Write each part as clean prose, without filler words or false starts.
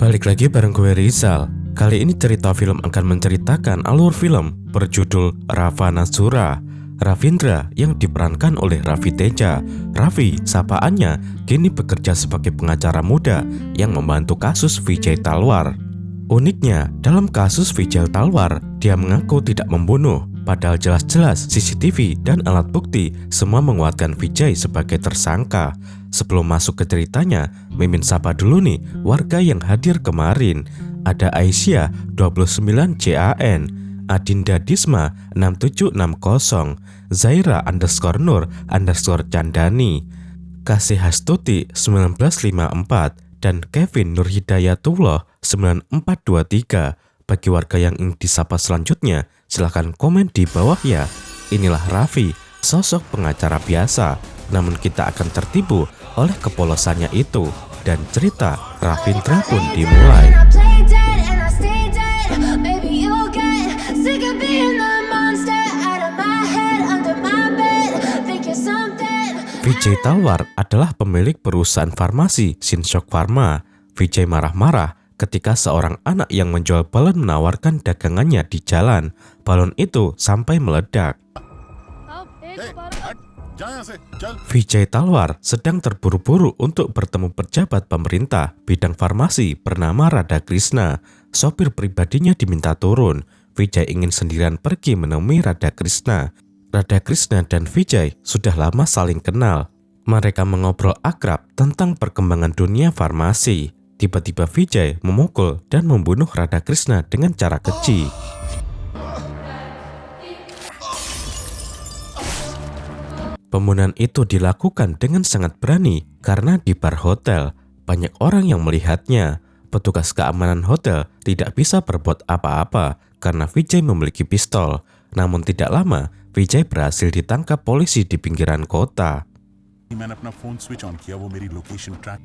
Balik lagi bareng gue Rizal. Kali ini cerita film akan menceritakan alur film berjudul Ravanasura. Ravindra yang diperankan oleh Raffi Teja. Raffi, sapaannya, kini bekerja sebagai pengacara muda yang membantu kasus Vijay Talwar. Uniknya, dalam kasus Vijay Talwar, dia mengaku tidak membunuh. Padahal jelas-jelas CCTV dan alat bukti semua menguatkan Vijay sebagai tersangka. Sebelum masuk ke ceritanya, Mimin sapa dulu nih warga yang hadir kemarin. Ada Aisyah 29 CAN, Adinda Disma 6760, Zaira _Nur _Candani, Kasih Hastuti 1954, dan Kevin Nurhidayatullah 9423. Bagi warga yang ingin disapa selanjutnya, silahkan komen di bawah ya. Inilah Raffi, sosok pengacara biasa, namun kita akan tertipu oleh kepolosannya itu. Dan cerita Ravindra pun dimulai. Vijay Talwar adalah pemilik perusahaan farmasi Shinsok Pharma. Vijay marah-marah ketika seorang anak yang menjual balon menawarkan dagangannya di jalan. Balon itu sampai meledak. Vijay Talwar sedang terburu-buru untuk bertemu pejabat pemerintah bidang farmasi bernama Radha Krishna. Sopir pribadinya diminta turun. Vijay ingin sendirian pergi menemui Radha Krishna. Radha Krishna dan Vijay sudah lama saling kenal. Mereka mengobrol akrab tentang perkembangan dunia farmasi. Tiba-tiba Vijay memukul dan membunuh Radha Krishna dengan cara keji. Pembunuhan itu dilakukan dengan sangat berani karena di bar hotel. Banyak orang yang melihatnya. Petugas keamanan hotel tidak bisa berbuat apa-apa karena Vijay memiliki pistol. Namun tidak lama, Vijay berhasil ditangkap polisi di pinggiran kota.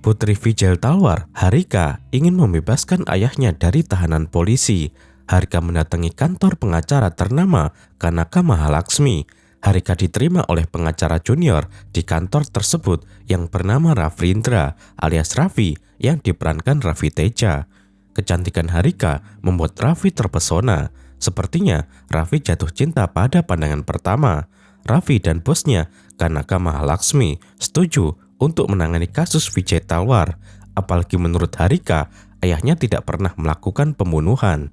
Putri Vijay Talwar, Harika, ingin membebaskan ayahnya dari tahanan polisi. Harika mendatangi kantor pengacara ternama Kanaka Mahalaxmi. Harika diterima oleh pengacara junior di kantor tersebut yang bernama Ravindra alias Raffi yang diperankan Raffi Teja. Kecantikan Harika membuat Raffi terpesona. Sepertinya Raffi jatuh cinta pada pandangan pertama. Raffi dan bosnya Kanaka Mahalaxmi setuju untuk menangani kasus Vijay Talwar. Apalagi menurut Harika, ayahnya tidak pernah melakukan pembunuhan.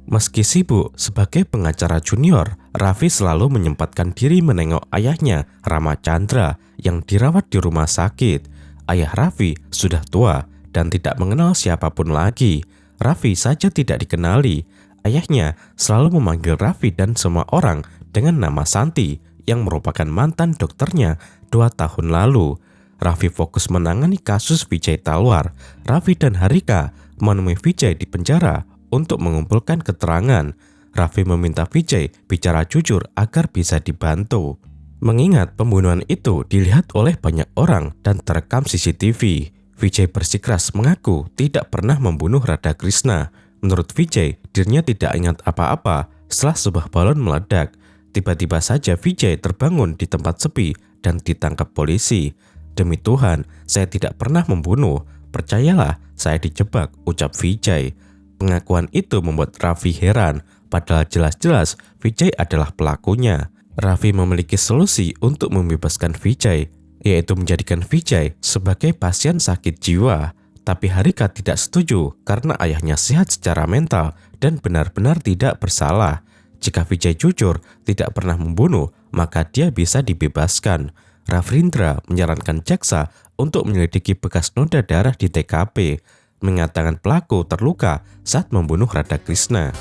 Meski sibuk sebagai pengacara junior, Raffi selalu menyempatkan diri menengok ayahnya, Rama Chandra, yang dirawat di rumah sakit. Ayah Raffi sudah tua dan tidak mengenal siapapun lagi. Raffi saja tidak dikenali. Ayahnya selalu memanggil Raffi dan semua orang dengan nama Santi, yang merupakan mantan dokternya 2 tahun lalu. Raffi fokus menangani kasus Vijay Talwar. Raffi dan Harika menemui Vijay di penjara untuk mengumpulkan keterangan. Raffi meminta Vijay bicara jujur agar bisa dibantu. Mengingat pembunuhan itu dilihat oleh banyak orang dan terekam CCTV. Vijay bersikeras mengaku tidak pernah membunuh Radha Krishna. Menurut Vijay, dirinya tidak ingat apa-apa setelah sebuah balon meledak. Tiba-tiba saja Vijay terbangun di tempat sepi dan ditangkap polisi. Demi Tuhan, saya tidak pernah membunuh. Percayalah, saya dijebak, ucap Vijay. Pengakuan itu membuat Raffi heran, padahal jelas-jelas Vijay adalah pelakunya. Raffi memiliki solusi untuk membebaskan Vijay, yaitu menjadikan Vijay sebagai pasien sakit jiwa. Tapi Harika tidak setuju karena ayahnya sehat secara mental dan benar-benar tidak bersalah. Jika Vijay jujur tidak pernah membunuh, maka dia bisa dibebaskan. Ravindra menyarankan jaksa untuk menyelidiki bekas noda darah di TKP, mengatakan pelaku terluka saat membunuh Radha Krishna.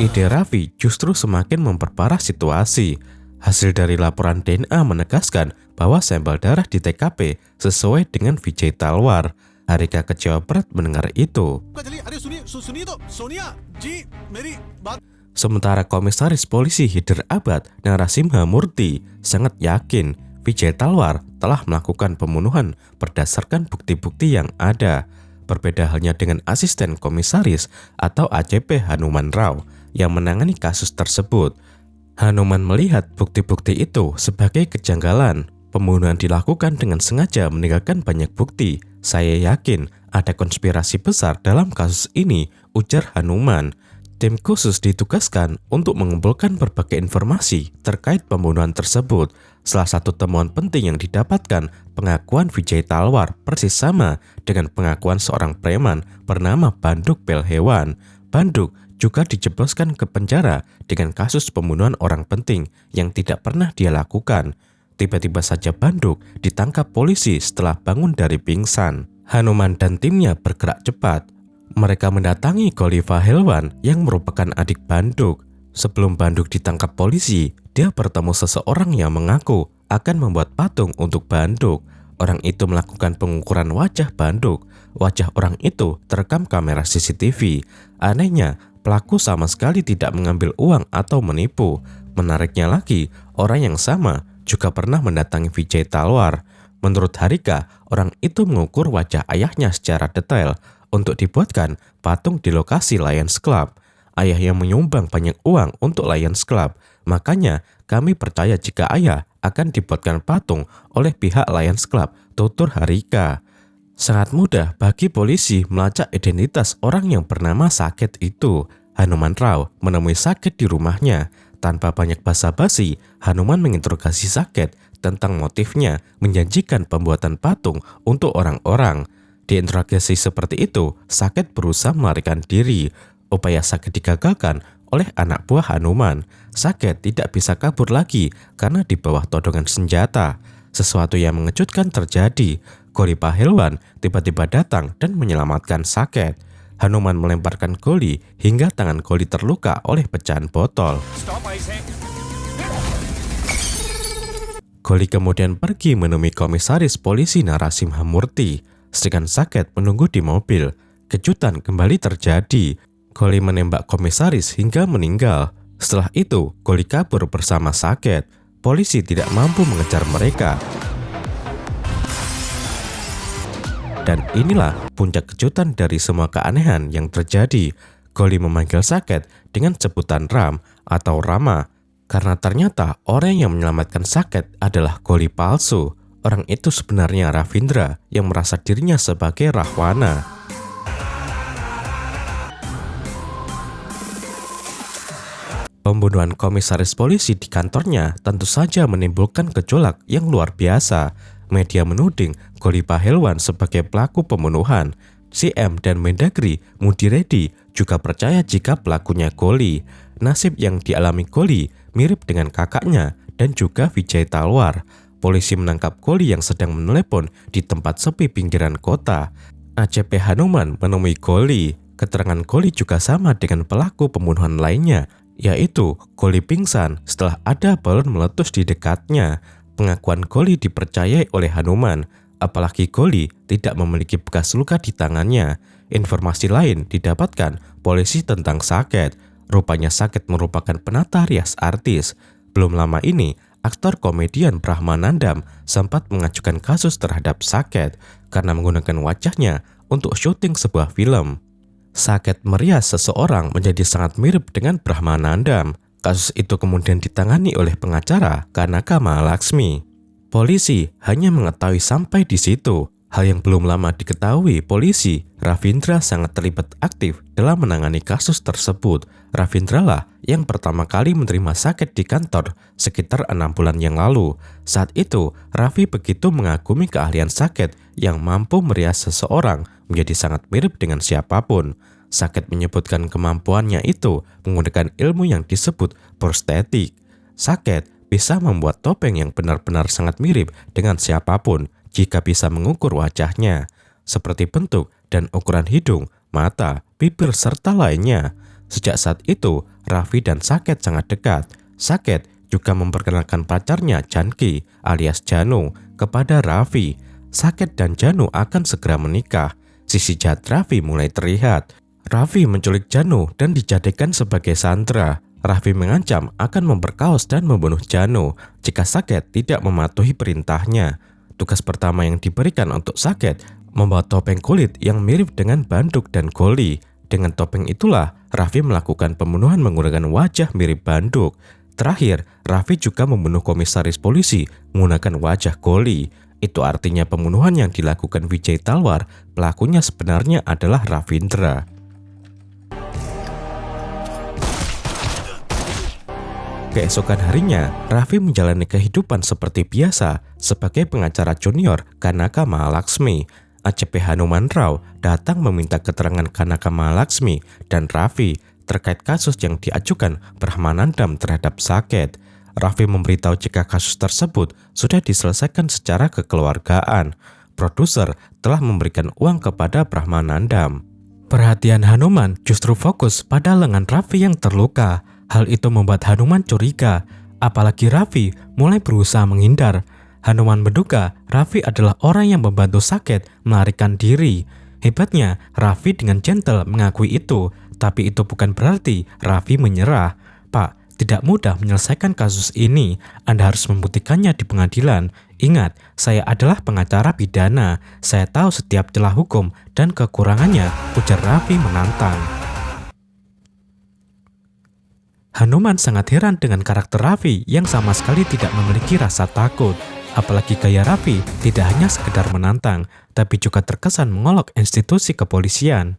Ide Raffi justru semakin memperparah situasi. Hasil dari laporan DNA menegaskan bahwa sampel darah di TKP sesuai dengan Vijay Talwar. Harika kecewa berat mendengar itu. Sementara Komisaris Polisi Hyderabad Narasimha Murthy sangat yakin Vijay Talwar telah melakukan pembunuhan berdasarkan bukti-bukti yang ada. Berbeda halnya dengan asisten komisaris atau ACP Hanuman Rao yang menangani kasus tersebut. Hanuman melihat bukti-bukti itu sebagai kejanggalan. Pembunuhan dilakukan dengan sengaja meninggalkan banyak bukti. Saya yakin ada konspirasi besar dalam kasus ini, ujar Hanuman. Tim khusus ditugaskan untuk mengumpulkan berbagai informasi terkait pembunuhan tersebut. Salah satu temuan penting yang didapatkan, pengakuan Vijay Talwar persis sama dengan pengakuan seorang preman bernama Banduk Pelhewan. Banduk juga dijebloskan ke penjara dengan kasus pembunuhan orang penting yang tidak pernah dia lakukan. Tiba-tiba saja Banduk ditangkap polisi setelah bangun dari pingsan. Hanuman dan timnya bergerak cepat. Mereka mendatangi Goli Pahelwan yang merupakan adik Banduk. Sebelum Banduk ditangkap polisi, dia bertemu seseorang yang mengaku akan membuat patung untuk Banduk. Orang itu melakukan pengukuran wajah Banduk. Wajah orang itu terekam kamera CCTV. Anehnya, pelaku sama sekali tidak mengambil uang atau menipu. Menariknya lagi, orang yang sama juga pernah mendatangi Vijay Talwar. Menurut Harika, orang itu mengukur wajah ayahnya secara detail untuk dibuatkan patung di lokasi Lions Club. Ayah yang menyumbang banyak uang untuk Lions Club. Makanya kami percaya jika ayah akan dibuatkan patung oleh pihak Lions Club, tutur Harika. Sangat mudah bagi polisi melacak identitas orang yang bernama Saket itu. Hanuman Rao menemui Saket di rumahnya. Tanpa banyak basa-basi, Hanuman menginterogasi Saket tentang motifnya menjanjikan pembuatan patung untuk orang-orang. Di interogasi seperti itu, Saket berusaha melarikan diri. Upaya Saket digagalkan oleh anak buah Hanuman. Saket tidak bisa kabur lagi karena di bawah todongan senjata. Sesuatu yang mengejutkan terjadi. Goli Pahelwan tiba-tiba datang dan menyelamatkan Saket. Hanuman melemparkan Goli hingga tangan Goli terluka oleh pecahan botol. Goli kemudian pergi menemui komisaris polisi Narasimha Murthy. Sedangkan Saket menunggu di mobil. Kejutan kembali terjadi. Goli menembak komisaris hingga meninggal. Setelah itu, Goli kabur bersama Saket. Polisi tidak mampu mengejar mereka. Dan inilah puncak kejutan dari semua keanehan yang terjadi. Goli memanggil Saket dengan sebutan Ram atau Rama. Karena ternyata orang yang menyelamatkan Saket adalah Goli palsu. Orang itu sebenarnya Ravindra yang merasa dirinya sebagai Rahwana. Pembunuhan komisaris polisi di kantornya tentu saja menimbulkan gejolak yang luar biasa. Media menuding Goli Pahelwan sebagai pelaku pembunuhan. CM dan Mendagri Mudi Reddy juga percaya jika pelakunya Goli. Nasib yang dialami Goli mirip dengan kakaknya dan juga Vijay Talwar. Polisi menangkap Goli yang sedang menelepon di tempat sepi pinggiran kota. ACP Hanuman menemui Goli. Keterangan Goli juga sama dengan pelaku pembunuhan lainnya, yaitu Goli pingsan setelah ada balon meletus di dekatnya. Pengakuan Goli dipercayai oleh Hanuman, apalagi Goli tidak memiliki bekas luka di tangannya. Informasi lain didapatkan polisi tentang Saket. Rupanya Saket merupakan penata rias artis. Belum lama ini, aktor komedian Brahmanandam sempat mengajukan kasus terhadap Saket karena menggunakan wajahnya untuk syuting sebuah film. Saket merias seseorang menjadi sangat mirip dengan Brahmanandam. Kasus itu kemudian ditangani oleh pengacara Kanaka Mahalaxmi. Polisi hanya mengetahui sampai di situ. Hal yang belum lama diketahui polisi, Ravindra sangat terlibat aktif dalam menangani kasus tersebut. Ravindra lah yang pertama kali menerima Saket di kantor sekitar 6 bulan yang lalu. Saat itu, Ravi begitu mengagumi keahlian Saket yang mampu merias seseorang menjadi sangat mirip dengan siapapun. Saket menyebutkan kemampuannya itu menggunakan ilmu yang disebut prostetik. Saket bisa membuat topeng yang benar-benar sangat mirip dengan siapapun jika bisa mengukur wajahnya, seperti bentuk dan ukuran hidung, mata, bibir, serta lainnya. Sejak saat itu, Ravi dan Saket sangat dekat. Saket juga memperkenalkan pacarnya Janki alias Janu kepada Ravi. Saket dan Janu akan segera menikah. Sisi jahat Ravi mulai terlihat. Ravi menculik Janu dan dijadikan sebagai sandera. Ravi mengancam akan memperkaos dan membunuh Janu jika Saket tidak mematuhi perintahnya. Tugas pertama yang diberikan untuk Saket membuat topeng kulit yang mirip dengan Banduk dan Goli. Dengan topeng itulah Ravi melakukan pembunuhan menggunakan wajah mirip Banduk. Terakhir, Raffi juga membunuh komisaris polisi menggunakan wajah Goli. Itu artinya pembunuhan yang dilakukan Wijay Talwar, pelakunya sebenarnya adalah Ravindra. Keesokan harinya, Raffi menjalani kehidupan seperti biasa sebagai pengacara junior Kanaka Mahalaxmi. ACP Hanuman Rao datang meminta keterangan Kanaka Mahalaxmi dan Raffi terkait kasus yang diajukan Brahmanandam terhadap Saket. Raffi memberitahu jika kasus tersebut sudah diselesaikan secara kekeluargaan. Produser telah memberikan uang kepada Brahmanandam. Perhatian Hanuman justru fokus pada lengan Raffi yang terluka. Hal itu membuat Hanuman curiga, apalagi Raffi mulai berusaha menghindar. Hanuman menduga Raffi adalah orang yang membantu Saket melarikan diri. Hebatnya, Raffi dengan gentle mengakui itu, tapi itu bukan berarti Raffi menyerah. Pak, tidak mudah menyelesaikan kasus ini. Anda harus membuktikannya di pengadilan. Ingat, saya adalah pengacara pidana. Saya tahu setiap celah hukum dan kekurangannya, ujar Raffi menantang. Hanuman sangat heran dengan karakter Raffi yang sama sekali tidak memiliki rasa takut. Apalagi gaya Raffi tidak hanya sekedar menantang, tapi juga terkesan mengolok institusi kepolisian.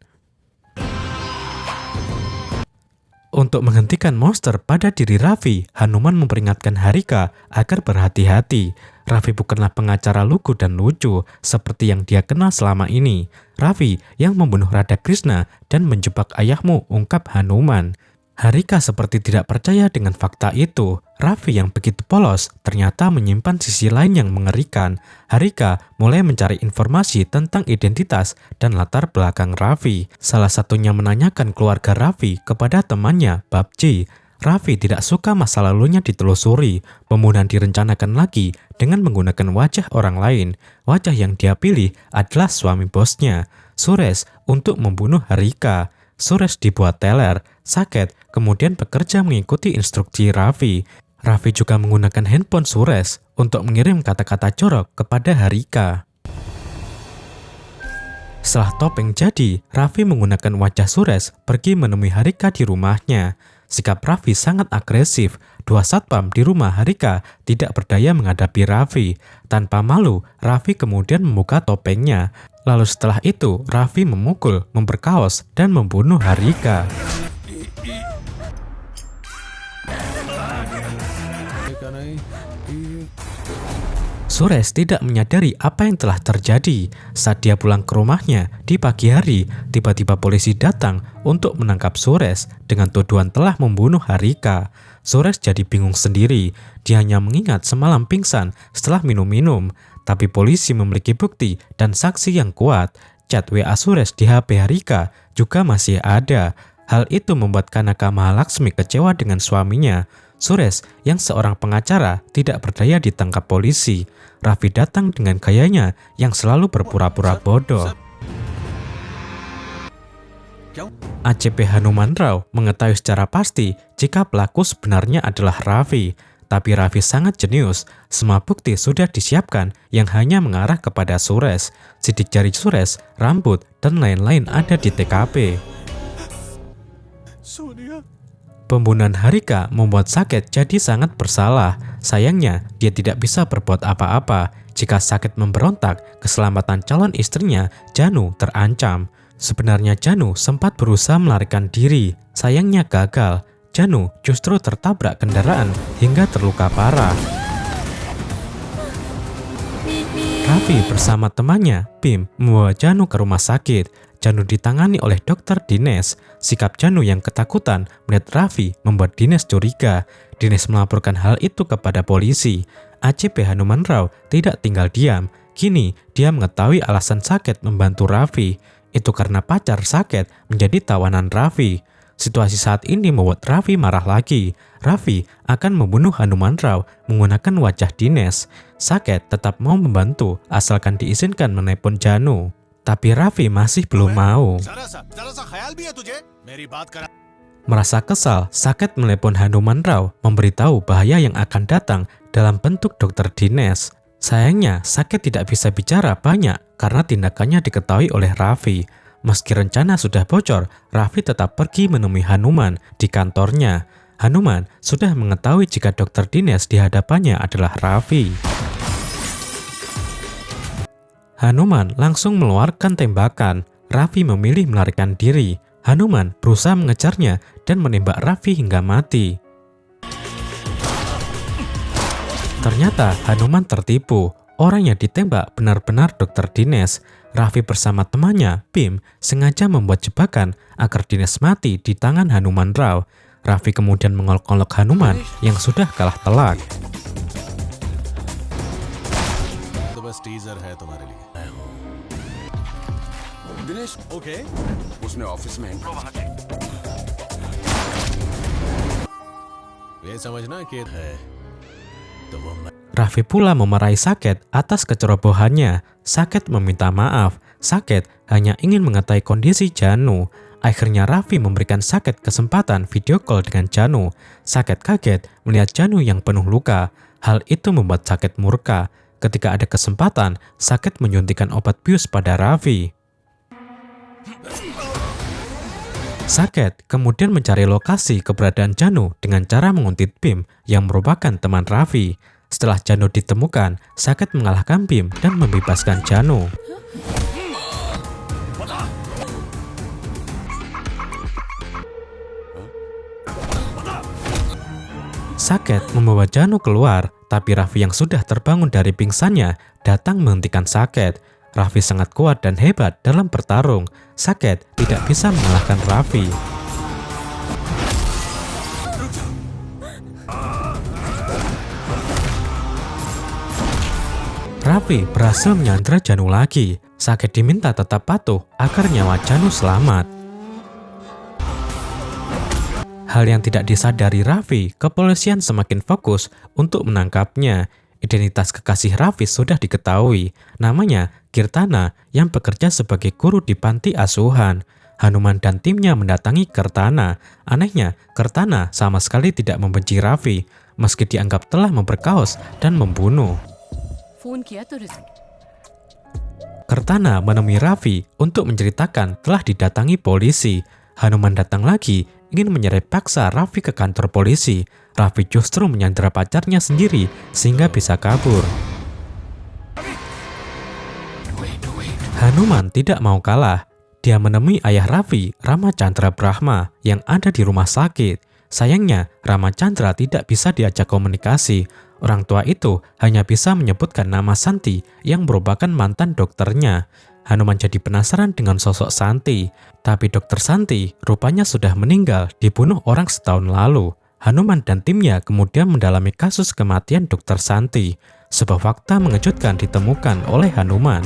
Untuk menghentikan monster pada diri Raffi, Hanuman memperingatkan Harika agar berhati-hati. Raffi bukanlah pengacara lugu dan lucu seperti yang dia kenal selama ini. Raffi yang membunuh Radha Krishna dan menjebak ayahmu, ungkap Hanuman. Harika seperti tidak percaya dengan fakta itu. Raffi yang begitu polos ternyata menyimpan sisi lain yang mengerikan. Harika mulai mencari informasi tentang identitas dan latar belakang Raffi. Salah satunya menanyakan keluarga Raffi kepada temannya, Babji. Raffi tidak suka masa lalunya ditelusuri. Pembunuhan direncanakan lagi dengan menggunakan wajah orang lain. Wajah yang dia pilih adalah suami bosnya, Suresh, untuk membunuh Harika. Suresh dibuat teler. Saket kemudian bekerja mengikuti instruksi Raffi. Raffi juga menggunakan handphone Suresh untuk mengirim kata-kata jorok kepada Harika. Setelah topeng jadi, Raffi menggunakan wajah Suresh pergi menemui Harika di rumahnya. Sikap Raffi sangat agresif. Dua satpam di rumah Harika tidak berdaya menghadapi Raffi. Tanpa malu, Raffi kemudian membuka topengnya. Lalu setelah itu, Raffi memukul, memperkaos, dan membunuh Harika. Suresh tidak menyadari apa yang telah terjadi. Saat dia pulang ke rumahnya di pagi hari, tiba-tiba polisi datang untuk menangkap Suresh dengan tuduhan telah membunuh Harika. Suresh jadi bingung sendiri. Dia hanya mengingat semalam pingsan setelah minum-minum. Tapi polisi memiliki bukti dan saksi yang kuat. Chat WA Suresh di HP Harika juga masih ada. Hal itu membuat Kanaka Mahalaxmi kecewa dengan suaminya. Suresh yang seorang pengacara tidak berdaya ditangkap polisi. Raffi datang dengan gayanya yang selalu berpura-pura bodoh. ACP Hanuman Rao mengetahui secara pasti jika pelaku sebenarnya adalah Raffi. Tapi Raffi sangat jenius. Semua bukti sudah disiapkan yang hanya mengarah kepada Suresh. Sidik jari Suresh, rambut, dan lain-lain ada di TKP. Pembunuhan Harika membuat Saket jadi sangat bersalah. Sayangnya, dia tidak bisa berbuat apa-apa. Jika Saket memberontak, keselamatan calon istrinya, Janu, terancam. Sebenarnya Janu sempat berusaha melarikan diri. Sayangnya gagal. Janu justru tertabrak kendaraan hingga terluka parah. Raffi bersama temannya, Bim, membawa Janu ke rumah sakit. Janu ditangani oleh Dr. Dinesh. Sikap Janu yang ketakutan melihat Raffi membuat Dinesh curiga. Dinesh melaporkan hal itu kepada polisi. ACP Hanuman Rao tidak tinggal diam. Kini dia mengetahui alasan Saket membantu Raffi. Itu karena pacar Saket menjadi tawanan Raffi. Situasi saat ini membuat Raffi marah lagi. Raffi akan membunuh Hanuman Rao menggunakan wajah Dinesh. Saket tetap mau membantu asalkan diizinkan menelpon Janu. Tapi Raffi masih belum mau. Merasa kesal, Saket menelepon Hanuman Rao memberitahu bahaya yang akan datang dalam bentuk Dr. Dinesh. Sayangnya, Saket tidak bisa bicara banyak karena tindakannya diketahui oleh Raffi. Meski rencana sudah bocor, Raffi tetap pergi menemui Hanuman di kantornya. Hanuman sudah mengetahui jika Dr. Dinesh di hadapannya adalah Raffi. Hanuman langsung mengeluarkan tembakan. Raffi memilih melarikan diri. Hanuman berusaha mengejarnya dan menembak Raffi hingga mati. Ternyata Hanuman tertipu. Orang yang ditembak benar-benar Dr. Dinesh. Raffi bersama temannya, Bhim, sengaja membuat jebakan agar Dinesh mati di tangan Hanuman Rao. Raffi kemudian mengolok-olok Hanuman yang sudah kalah telak. Raffi pula memarahi Saket atas kecerobohannya. Saket meminta maaf. Saket hanya ingin mengetahui kondisi Janu. Akhirnya Raffi memberikan Saket kesempatan video call dengan Janu. Saket kaget melihat Janu yang penuh luka. Hal itu membuat Saket murka. Ketika ada kesempatan, Saket menyuntikkan obat bius pada Raffi. Saket kemudian mencari lokasi keberadaan Janu dengan cara menguntit Bhim yang merupakan teman Raffi. Setelah Janu ditemukan, Saket mengalahkan Bhim dan membebaskan Janu. Saket membawa Janu keluar, tapi Raffi yang sudah terbangun dari pingsannya datang menghentikan Saket. Raffi sangat kuat dan hebat dalam bertarung. Saket tidak bisa mengalahkan Raffi. Raffi berhasil menyandra Janu lagi. Saket diminta tetap patuh agar nyawa Janu selamat. Hal yang tidak disadari Raffi, kepolisian semakin fokus untuk menangkapnya. Identitas kekasih Raffi sudah diketahui. Namanya Kirtana yang bekerja sebagai guru di panti asuhan. Hanuman dan timnya mendatangi Kirtana. Anehnya, Kirtana sama sekali tidak membenci Raffi, meski dianggap telah memperkaos dan membunuh. Kirtana menemui Raffi untuk menceritakan telah didatangi polisi. Hanuman datang lagi, ingin menyeret paksa Raffi ke kantor polisi. Raffi justru menyandera pacarnya sendiri sehingga bisa kabur. Hanuman tidak mau kalah. Dia menemui ayah Raffi, Ramachandra Brahma, yang ada di rumah sakit. Sayangnya, Ramachandra tidak bisa diajak komunikasi. Orang tua itu hanya bisa menyebutkan nama Santi yang merupakan mantan dokternya. Hanuman jadi penasaran dengan sosok Santi. Tapi dokter Santi rupanya sudah meninggal, dibunuh orang setahun lalu. Hanuman dan timnya kemudian mendalami kasus kematian dokter Santi. Sebuah fakta mengejutkan ditemukan oleh Hanuman.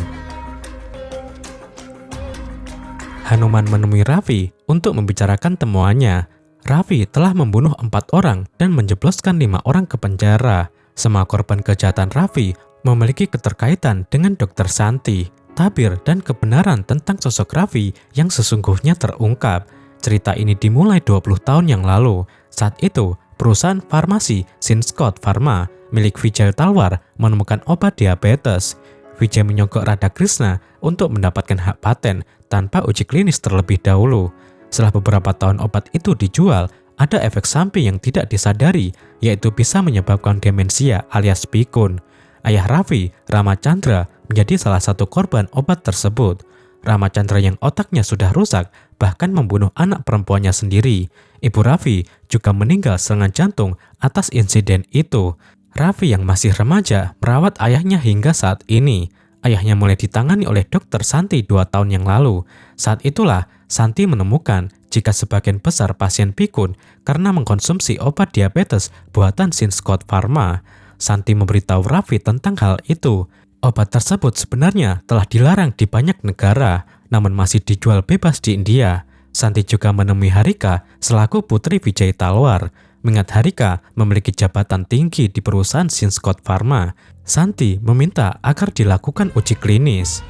Hanuman menemui Raffi untuk membicarakan temuannya. Raffi telah membunuh 4 orang dan menjebloskan 5 orang ke penjara. Semua korban kejahatan Raffi memiliki keterkaitan dengan dokter Santi. Tabir dan kebenaran tentang sosok Raffi yang sesungguhnya terungkap. Cerita ini dimulai 20 tahun yang lalu. Saat itu, perusahaan farmasi Sinscott Pharma milik Vijay Talwar menemukan obat diabetes. Vijay menyogok Radhakrishna untuk mendapatkan hak paten tanpa uji klinis terlebih dahulu. Setelah beberapa tahun obat itu dijual, ada efek samping yang tidak disadari, yaitu bisa menyebabkan demensia alias pikun. Ayah Raffi, Ramachandra, menjadi salah satu korban obat tersebut. Ramachandra yang otaknya sudah rusak bahkan membunuh anak perempuannya sendiri. Ibu Raffi juga meninggal serangan jantung atas insiden itu. Raffi yang masih remaja merawat ayahnya hingga saat ini. Ayahnya mulai ditangani oleh dokter Santi 2 tahun yang lalu. Saat itulah Santi menemukan jika sebagian besar pasien pikun karena mengkonsumsi obat diabetes buatan Sinscott Pharma. Santi memberitahu Raffi tentang hal itu. Obat tersebut sebenarnya telah dilarang di banyak negara, namun masih dijual bebas di India. Santi juga menemui Harika selaku putri Vijay Talwar. Mengingat Harika memiliki jabatan tinggi di perusahaan Sinscott Pharma, Santi meminta agar dilakukan uji klinis.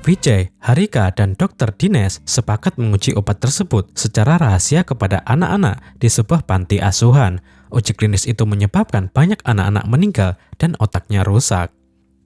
Vijay, Harika, dan Dr. Dinesh sepakat menguji obat tersebut secara rahasia kepada anak-anak di sebuah panti asuhan. Uji klinis itu menyebabkan banyak anak-anak meninggal dan otaknya rusak.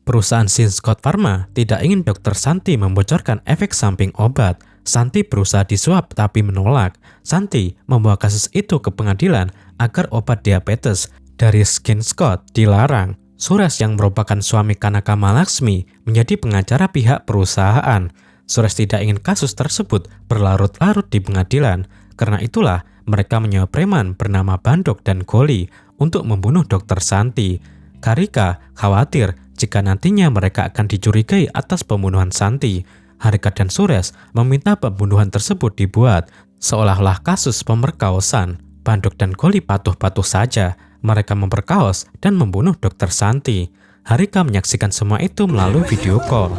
Perusahaan Sinscott Pharma tidak ingin Dr. Santi membocorkan efek samping obat. Santi berusaha disuap tapi menolak. Santi membawa kasus itu ke pengadilan agar obat diabetes dari Skin Scott dilarang. Suresh yang merupakan suami Kanaka Malaxmi menjadi pengacara pihak perusahaan. Suresh tidak ingin kasus tersebut berlarut-larut di pengadilan. Karena itulah mereka menyewa preman bernama Bandok dan Goli untuk membunuh Dr. Santi. Karika khawatir jika nantinya mereka akan dicurigai atas pembunuhan Santi. Harika dan Suresh meminta pembunuhan tersebut dibuat seolah-olah kasus pemerkosaan. Bandok dan Goli patuh-patuh saja. Mereka memperkaos dan membunuh Dr. Santi. Harika menyaksikan semua itu melalui video call.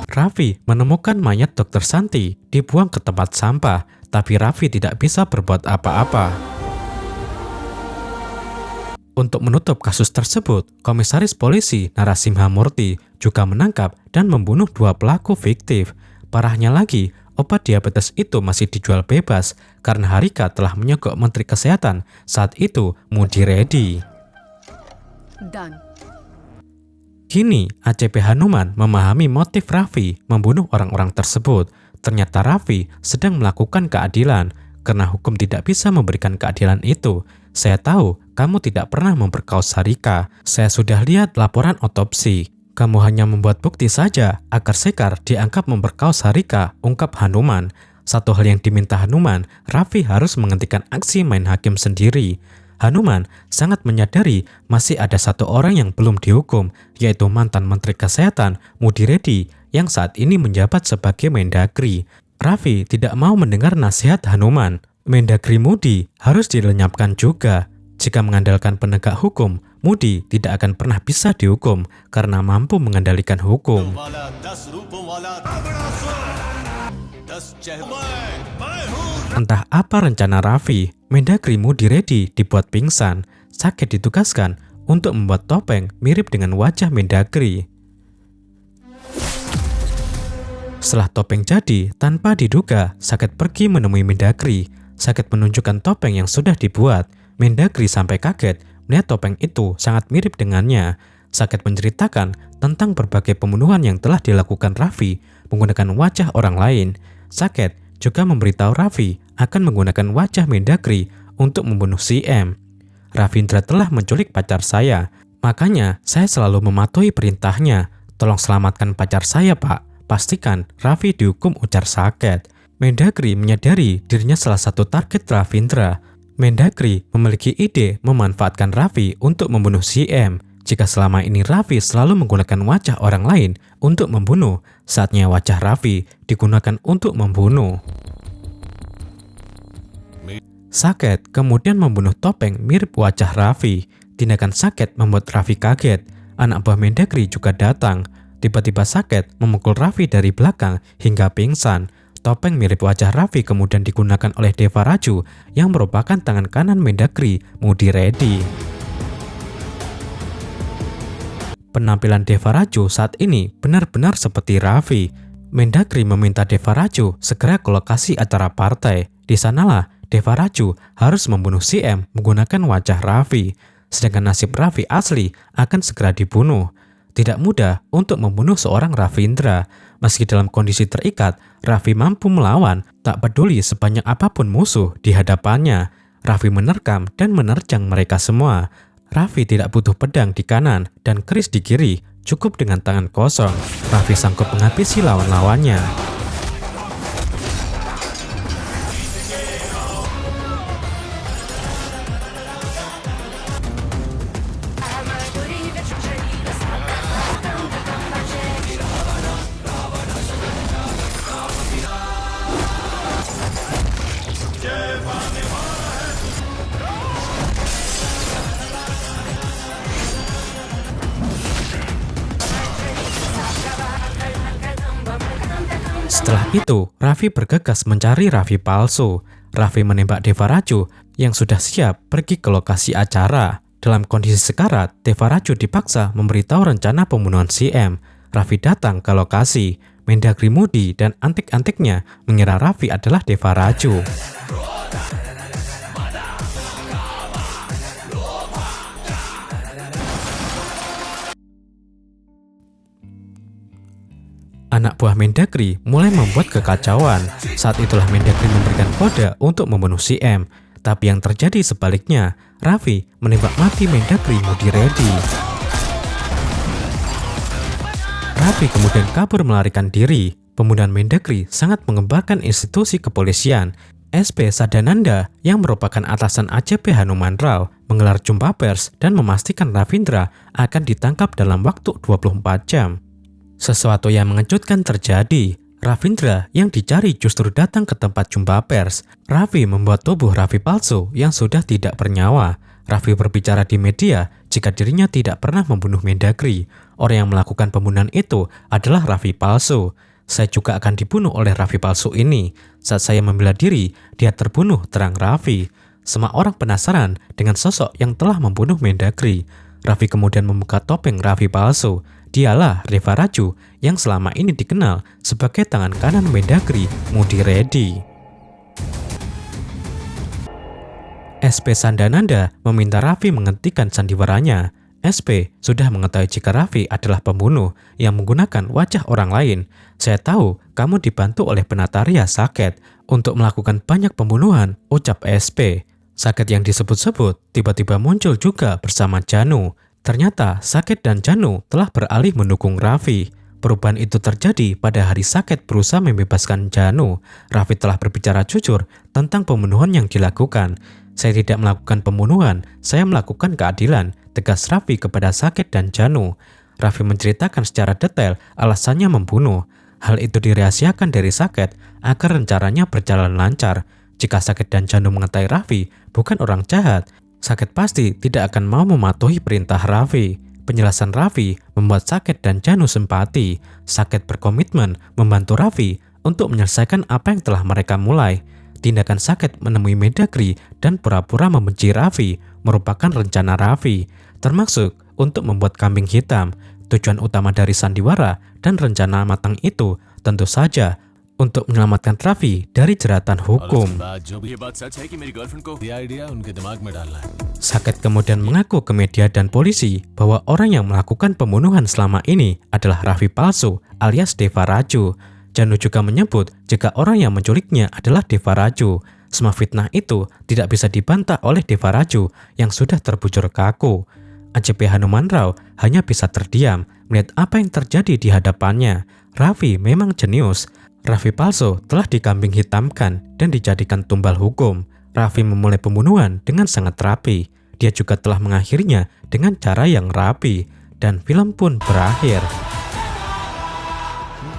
Raffi menemukan mayat Dr. Santi dibuang ke tempat sampah, tapi Raffi tidak bisa berbuat apa-apa. Untuk menutup kasus tersebut, Komisaris Polisi Narasimha Murthy juga menangkap dan membunuh 2 pelaku fiktif. Parahnya lagi, obat diabetes itu masih dijual bebas karena Harika telah menyogok Menteri Kesehatan saat itu, Mudi Reddy. Kini, ACP Hanuman memahami motif Raffi membunuh orang-orang tersebut. Ternyata Raffi sedang melakukan keadilan karena hukum tidak bisa memberikan keadilan itu. Saya tahu kamu tidak pernah memperkaos Harika. Saya sudah lihat laporan otopsi. Kamu hanya membuat bukti saja agar Sekar dianggap memperkaos Harika, ungkap Hanuman. Satu hal yang diminta Hanuman, Raffi harus menghentikan aksi main hakim sendiri. Hanuman sangat menyadari masih ada satu orang yang belum dihukum, yaitu mantan Menteri Kesehatan Mudi Reddy yang saat ini menjabat sebagai Mendagri. Raffi tidak mau mendengar nasihat Hanuman. Mendagri Mudi harus dilenyapkan juga. Jika mengandalkan penegak hukum, Mudi tidak akan pernah bisa dihukum karena mampu mengendalikan hukum. Entah apa rencana Raffi, Mendagri Mudi Reddy dibuat pingsan. Sakit ditugaskan untuk membuat topeng mirip dengan wajah Mendagri. Setelah topeng jadi, tanpa diduga, Sakit pergi menemui Mendagri. Sakit menunjukkan topeng yang sudah dibuat. Mendagri sampai kaget melihat topeng itu sangat mirip dengannya. Sakit menceritakan tentang berbagai pembunuhan yang telah dilakukan Raffi menggunakan wajah orang lain. Sakit juga memberitahu Raffi akan menggunakan wajah Mendagri untuk membunuh CM. Ravindra telah menculik pacar saya, makanya saya selalu mematuhi perintahnya. Tolong selamatkan pacar saya, Pak. Pastikan Raffi dihukum, ujar Sakit. Mendagri menyadari dirinya salah satu target Ravindra. Mendagri memiliki ide memanfaatkan Raffi untuk membunuh CM. Jika selama ini Raffi selalu menggunakan wajah orang lain untuk membunuh, saatnya wajah Raffi digunakan untuk membunuh. Sakit kemudian membunuh topeng mirip wajah Raffi. Tindakan Sakit membuat Raffi kaget. Anak buah Mendagri juga datang. Tiba-tiba Sakit memukul Raffi dari belakang hingga pingsan. Topeng mirip wajah Raffi kemudian digunakan oleh Deva Raju yang merupakan tangan kanan Mendagri Mudi Reddy. Penampilan Deva Raju saat ini benar-benar seperti Raffi. Mendagri meminta Deva Raju segera ke lokasi acara partai. Di sanalah Deva Raju harus membunuh CM menggunakan wajah Raffi. Sedangkan nasib Raffi asli akan segera dibunuh. Tidak mudah untuk membunuh seorang Ravindra. Meski dalam kondisi terikat, Raffi mampu melawan, tak peduli sebanyak apapun musuh di hadapannya. Raffi menerkam dan menerjang mereka semua. Raffi tidak butuh pedang di kanan dan keris di kiri, cukup dengan tangan kosong. Raffi sanggup menghabisi lawan-lawannya. Setelah itu, Raffi bergegas mencari Raffi palsu. Raffi menembak Deva Raju yang sudah siap pergi ke lokasi acara. Dalam kondisi sekarat, Deva Raju dipaksa memberitahu rencana pembunuhan CM. Raffi datang ke lokasi. Mendagri Mudi dan antik-antiknya mengira Raffi adalah Deva Raju. anak buah Mendagri mulai membuat kekacauan. Saat itulah Mendagri memberikan kode untuk membunuh si M. Tapi yang terjadi sebaliknya, Raffi menembak mati Mendagri Mudiredi. Raffi kemudian kabur melarikan diri. Pembunuhan Mendagri sangat mengembarkan institusi kepolisian. SP Sadananda yang merupakan atasan ACP Hanuman Rao menggelar jumpa pers dan memastikan Ravindra akan ditangkap dalam waktu 24 jam. Sesuatu yang mengejutkan terjadi. Ravindra yang dicari justru datang ke tempat jumpa pers. Raffi membuat tubuh Raffi palsu yang sudah tidak bernyawa. Raffi berbicara di media jika dirinya tidak pernah membunuh Mendagri. Orang yang melakukan pembunuhan itu adalah Raffi palsu. Saya juga akan dibunuh oleh Raffi palsu ini. Saat saya membela diri, dia terbunuh, terang Raffi. Semua orang penasaran dengan sosok yang telah membunuh Mendagri. Raffi kemudian membuka topeng Raffi palsu. Dialah Deva Raju yang selama ini dikenal sebagai tangan kanan Mendagri Mudiredi. SP Sadananda meminta Raffi menghentikan sandiwaranya. SP sudah mengetahui jika Raffi adalah pembunuh yang menggunakan wajah orang lain. Saya tahu kamu dibantu oleh Penataria Saket untuk melakukan banyak pembunuhan, ucap SP. Saket yang disebut-sebut tiba-tiba muncul juga bersama Janu. Ternyata Saket dan Janu telah beralih mendukung Raffi. Perubahan itu terjadi pada hari Saket berusaha membebaskan Janu. Raffi telah berbicara jujur tentang pembunuhan yang dilakukan. Saya tidak melakukan pembunuhan, saya melakukan keadilan, tegas Raffi kepada Saket dan Janu. Raffi menceritakan secara detail alasannya membunuh. Hal itu dirahasiakan dari Saket agar rencananya berjalan lancar. Jika Saket dan Janu mengetahui Raffi bukan orang jahat, Saket pasti tidak akan mau mematuhi perintah Raffi. Penjelasan Raffi membuat Saket dan Janu simpati. Saket berkomitmen membantu Raffi untuk menyelesaikan apa yang telah mereka mulai. Tindakan Saket menemui Mendagri dan pura-pura membenci Raffi merupakan rencana Raffi, termasuk untuk membuat kambing hitam. Tujuan utama dari sandiwara dan rencana matang itu tentu saja untuk menyelamatkan Raffi dari jeratan hukum. Saket kemudian mengaku ke media dan polisi bahwa orang yang melakukan pembunuhan selama ini adalah Raffi palsu alias Deva Raju. Janu juga menyebut jika orang yang menculiknya adalah Deva Raju. Semua fitnah itu tidak bisa dibantah oleh Deva Raju yang sudah terbujur kaku. ACP Hanuman Rao hanya bisa terdiam melihat apa yang terjadi di hadapannya. Raffi memang jenius. Raffi palsu telah dikambing hitamkan dan dijadikan tumbal hukum. Raffi memulai pembunuhan dengan sangat rapi. Dia juga telah mengakhirinya dengan cara yang rapi. Dan film pun berakhir.